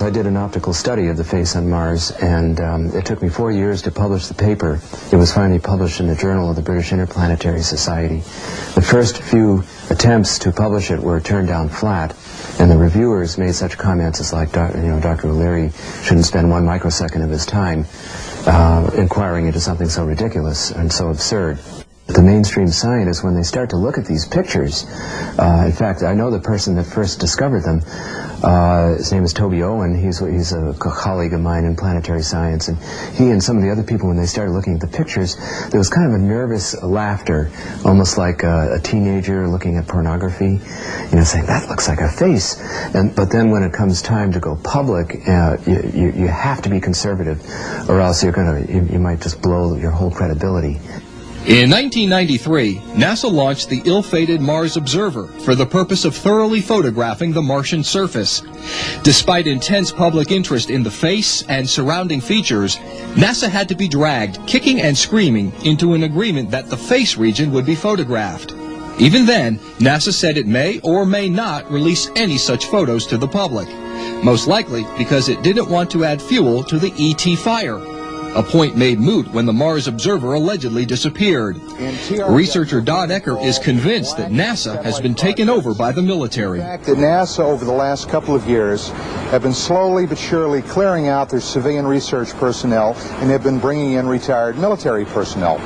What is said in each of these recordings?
I did an optical study of the face on Mars, and it took me 4 years to publish the paper. It was finally published in the Journal of the British Interplanetary Society. The first few attempts to publish it were turned down flat, and the reviewers made such comments as like, Dr. O'Leary shouldn't spend 1 microsecond of his time inquiring into something so ridiculous and so absurd. The mainstream scientists, when they start to look at these pictures, in fact, I know the person that first discovered them. His name is Toby Owen. He's a colleague of mine in planetary science, and he and some of the other people, when they started looking at the pictures, there was kind of a nervous laughter, almost like a teenager looking at pornography, saying that looks like a face. But then when it comes time to go public, you have to be conservative, or else you might just blow your whole credibility. In 1993, NASA launched the ill-fated Mars Observer for the purpose of thoroughly photographing the Martian surface. Despite intense public interest in the face and surrounding features, NASA had to be dragged, kicking and screaming, into an agreement that the face region would be photographed. Even then, NASA said it may or may not release any such photos to the public, most likely because it didn't want to add fuel to the ET fire. A point made moot when the Mars Observer allegedly disappeared. Researcher Don Ecker is convinced that NASA has been taken over by the military. The fact that NASA over the last couple of years have been slowly but surely clearing out their civilian research personnel and have been bringing in retired military personnel.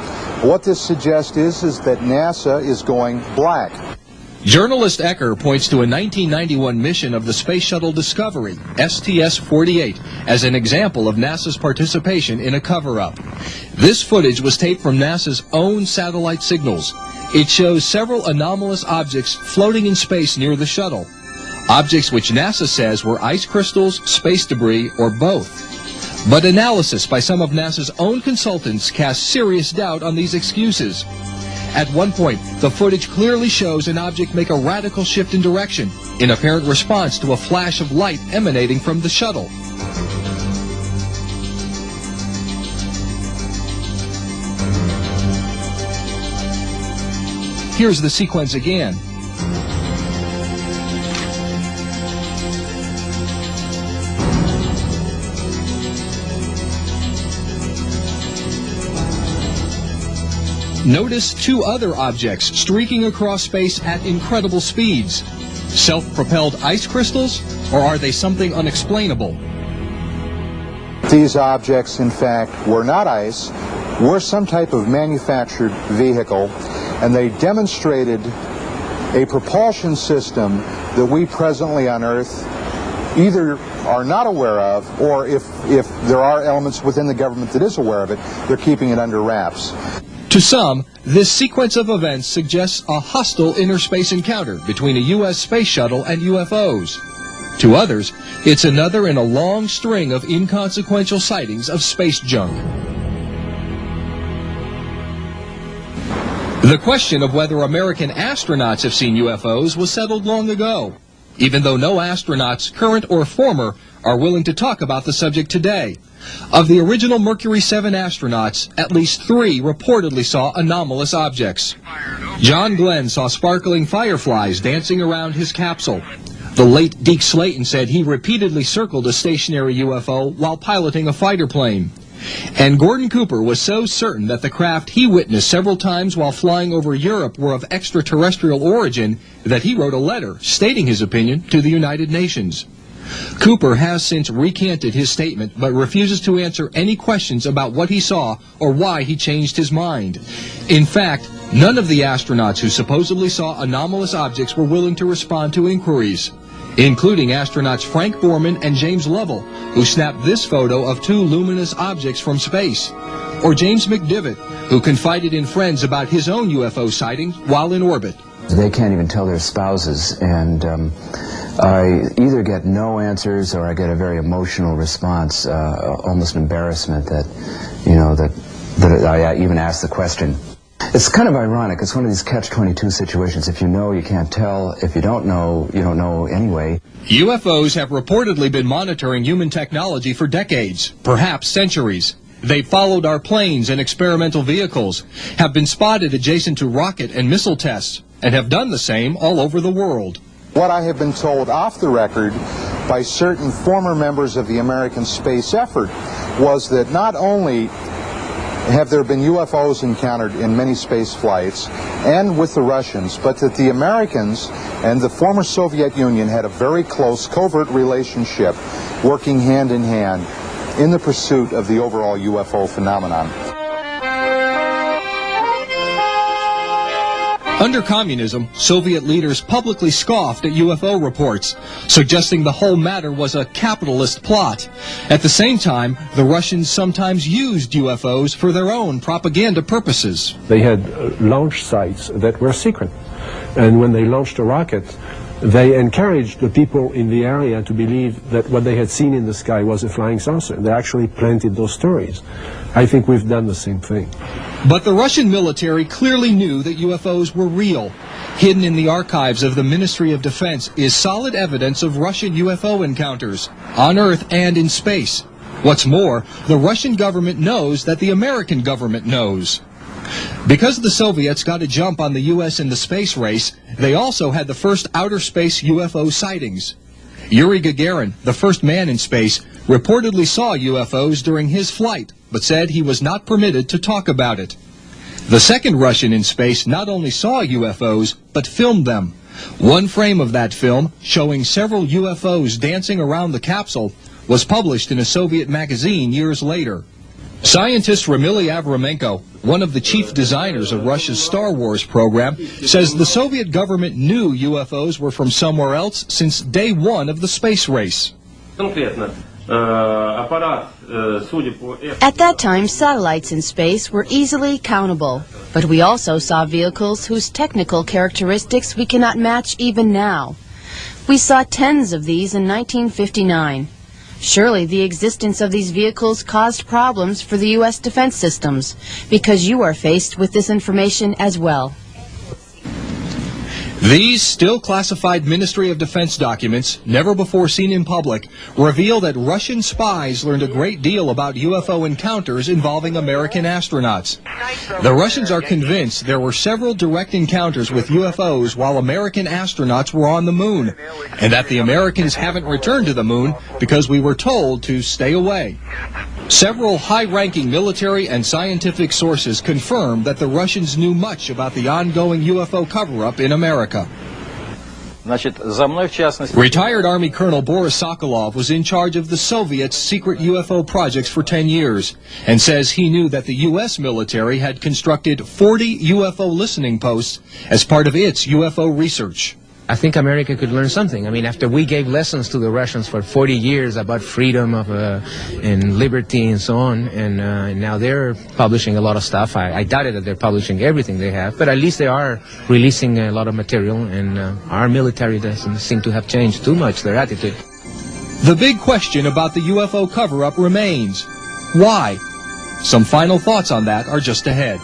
What this suggests is that NASA is going black. Journalist Ecker points to a 1991 mission of the Space Shuttle Discovery, STS-48, as an example of NASA's participation in a cover-up. This footage was taped from NASA's own satellite signals. It shows several anomalous objects floating in space near the shuttle. Objects which NASA says were ice crystals, space debris, or both. But analysis by some of NASA's own consultants casts serious doubt on these excuses. At one point, the footage clearly shows an object make a radical shift in direction, in apparent response to a flash of light emanating from the shuttle. Here's the sequence again. Notice two other objects streaking across space at incredible speeds. Self-propelled ice crystals, or are they something unexplainable? These objects, in fact, were not ice, were some type of manufactured vehicle, and they demonstrated a propulsion system that we presently on Earth either are not aware of, or if there are elements within the government that is aware of it, they're keeping it under wraps. To some, this sequence of events suggests a hostile inner space encounter between a U.S. space shuttle and UFOs. To others, it's another in a long string of inconsequential sightings of space junk. The question of whether American astronauts have seen UFOs was settled long ago, even though no astronauts, current or former, are willing to talk about the subject today. Of the original Mercury 7 astronauts, at least 3 reportedly saw anomalous objects. John Glenn saw sparkling fireflies dancing around his capsule. The late Deke Slayton said he repeatedly circled a stationary UFO while piloting a fighter plane. And Gordon Cooper was so certain that the craft he witnessed several times while flying over Europe were of extraterrestrial origin that he wrote a letter stating his opinion to the United Nations. Cooper has since recanted his statement, but refuses to answer any questions about what he saw or why he changed his mind. In fact, none of the astronauts who supposedly saw anomalous objects were willing to respond to inquiries, including astronauts Frank Borman and James Lovell, who snapped this photo of 2 luminous objects from space, or James McDivitt, who confided in friends about his own UFO sightings while in orbit. They can't even tell their spouses, and I either get no answers or I get a very emotional response, almost embarrassment that, that I even asked the question. It's kind of ironic. It's one of these catch-22 situations. If you know, you can't tell. If you don't know anyway. UFOs have reportedly been monitoring human technology for decades, perhaps centuries. They've followed our planes and experimental vehicles, have been spotted adjacent to rocket and missile tests, and have done the same all over the world. What I have been told off the record by certain former members of the American space effort was that not only have there been UFOs encountered in many space flights and with the Russians, but that the Americans and the former Soviet Union had a very close covert relationship, working hand in hand in the pursuit of the overall UFO phenomenon. Under communism, Soviet leaders publicly scoffed at UFO reports, suggesting the whole matter was a capitalist plot. At the same time, the Russians sometimes used UFOs for their own propaganda purposes. They had launch sites that were secret, and when they launched a rocket, they encouraged the people in the area to believe that what they had seen in the sky was a flying saucer. They actually planted those stories. I think we've done the same thing. But the Russian military clearly knew that UFOs were real. Hidden in the archives of the Ministry of Defense is solid evidence of Russian UFO encounters, on Earth and in space. What's more, the Russian government knows that the American government knows. Because the Soviets got a jump on the U.S. in the space race, they also had the first outer space UFO sightings. Yuri Gagarin, the first man in space, reportedly saw UFOs during his flight, but said he was not permitted to talk about it. The second Russian in space not only saw UFOs, but filmed them. One frame of that film, showing several UFOs dancing around the capsule, was published in a Soviet magazine years later. Scientist Ramily Avramenko, one of the chief designers of Russia's Star Wars program, says the Soviet government knew UFOs were from somewhere else since day one of the space race. At that time, satellites in space were easily countable, but we also saw vehicles whose technical characteristics we cannot match even now. We saw tens of these in 1959. Surely the existence of these vehicles caused problems for the U.S. defense systems, because you are faced with this information as well. These still classified Ministry of Defense documents, never before seen in public, reveal that Russian spies learned a great deal about UFO encounters involving American astronauts. The Russians are convinced there were several direct encounters with UFOs while American astronauts were on the moon, and that the Americans haven't returned to the moon because we were told to stay away. Several high-ranking military and scientific sources confirm that the Russians knew much about the ongoing UFO cover-up in America. Retired Army Colonel Boris Sokolov was in charge of the Soviets' secret UFO projects for 10 years and says he knew that the U.S. military had constructed 40 UFO listening posts as part of its UFO research. I think America could learn something. I mean, after we gave lessons to the Russians for 40 years about freedom and liberty and so on, and now they're publishing a lot of stuff. I doubt it that they're publishing everything they have, but at least they are releasing a lot of material, and our military doesn't seem to have changed too much their attitude. The big question about the UFO cover-up remains. Why? Some final thoughts on that are just ahead.